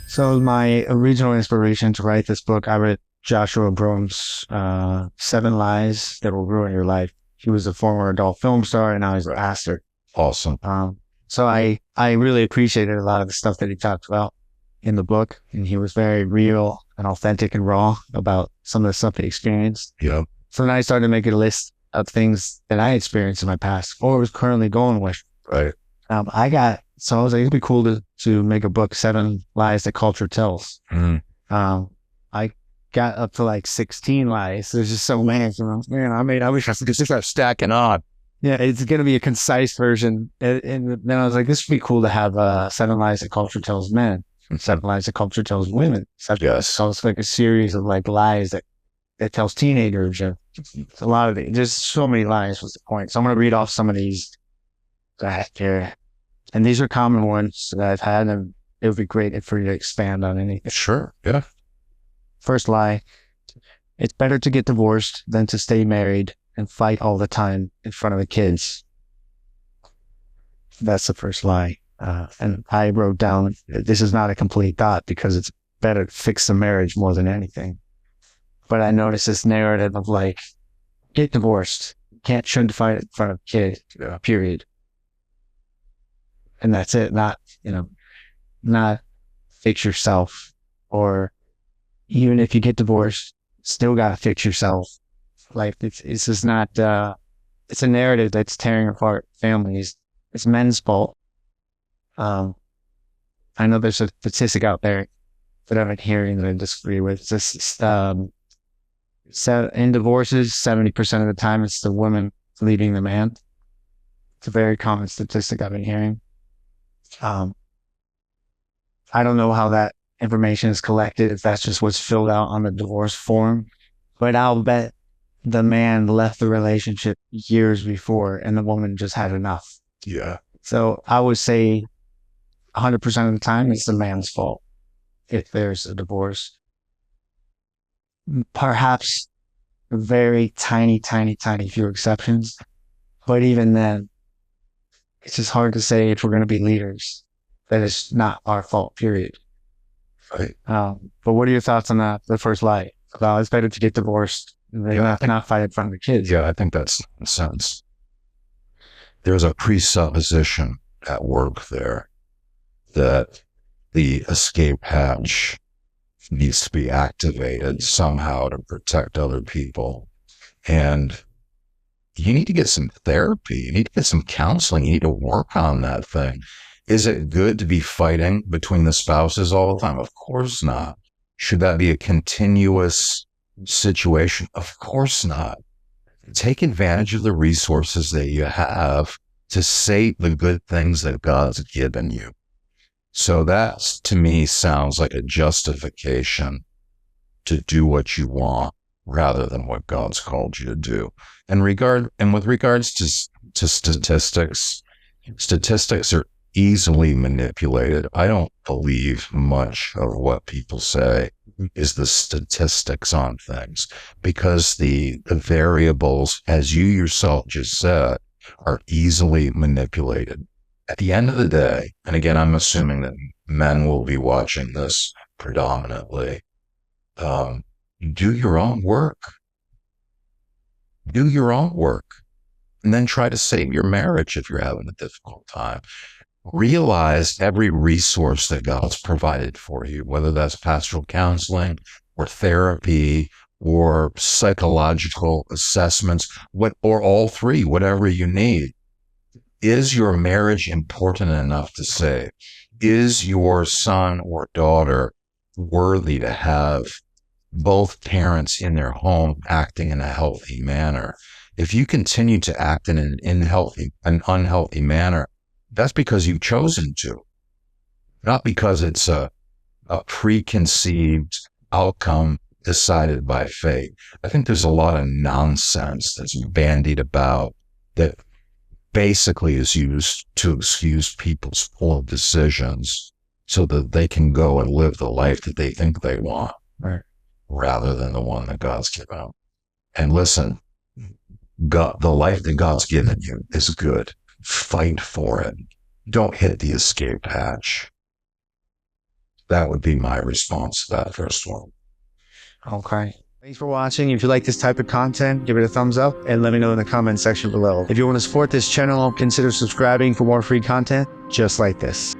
So my original inspiration to write this book, I read Joshua Brome's Seven Lies That Will Ruin Your Life. He was a former adult film star and now he's a pastor. Awesome. So I really appreciated a lot of the stuff that he talked about in the book. And he was very real and authentic and raw about some of the stuff he experienced. Yeah. So then I started to make a list of things that I experienced in my past or was currently going with. Right. So I was like, it'd be cool to make a book, Seven Lies That Culture Tells. I got up to like 16 lies. There's just so many. Man, I wish I could just start stacking on. Yeah, it's going to be a concise version. And then I was like, this would be cool to have Seven Lies That Culture Tells Men, and Seven Lies That Culture Tells Women. Yes. So it's like a series of like lies that tells teenagers. It's a lot of it. There's so many lies was the point. So I'm going to read off some of these that here. And these are common ones that I've had, and it would be great for you to expand on anything. Sure. Yeah. First lie. It's better to get divorced than to stay married and fight all the time in front of the kids. That's the first lie. And I wrote down, this is not a complete thought because it's better to fix the marriage more than anything. But I noticed this narrative of like, get divorced. Shouldn't fight in front of kids, period. And that's it. Not fix yourself, or even if you get divorced, still got to fix yourself. Like it's just not, it's a narrative that's tearing apart families. It's men's fault. I know there's a statistic out there that I've been hearing that I disagree with. It's just, in divorces, 70% of the time it's the woman leaving the man. It's a very common statistic I've been hearing. I don't know how that information is collected, if that's just what's filled out on the divorce form, but I'll bet the man left the relationship years before and the woman just had enough. Yeah. So I would say 100% of the time it's the man's fault if there's a divorce. Perhaps very tiny few exceptions, but even then, it's just hard to say if we're going to be leaders that it's not our fault, period. Right. But what are your thoughts on that? The first lie about it's better to get divorced than not fight in front of the kids. Yeah, I think that's in sense. There's a presupposition at work there that the escape hatch needs to be activated somehow to protect other people. And you need to get some therapy. You need to get some counseling. You need to work on that thing. Is it good to be fighting between the spouses all the time? Of course not. Should that be a continuous situation? Of course not. Take advantage of the resources that you have to say the good things that God's given you. So that, to me, sounds like a justification to do what you want rather than what God's called you to do. And with regards to statistics, statistics are easily manipulated. I don't believe much of what people say is the statistics on things, because the variables, as you yourself just said, are easily manipulated. At the end of the day, and again, I'm assuming that men will be watching this predominantly, do your own work. Do your own work. And then try to save your marriage if you're having a difficult time. Realize every resource that God's provided for you, whether that's pastoral counseling or therapy or psychological assessments, or all three, whatever you need. Is your marriage important enough to save? Is your son or daughter worthy to have both parents in their home acting in a healthy manner? If you continue to act in an unhealthy manner, that's because you've chosen to, not because it's a preconceived outcome decided by fate. I think there's a lot of nonsense that's bandied about that basically is used to excuse people's poor decisions so that they can go and live the life that they think they want, right, rather than the one that God's given them. And listen, God, the life that God's given you is good. Fight for it. Don't hit the escape hatch. That would be my response to that first one. Okay. Thanks for watching. If you like this type of content, give it a thumbs up and let me know in the comment section below. If you want to support this channel, consider subscribing for more free content just like this.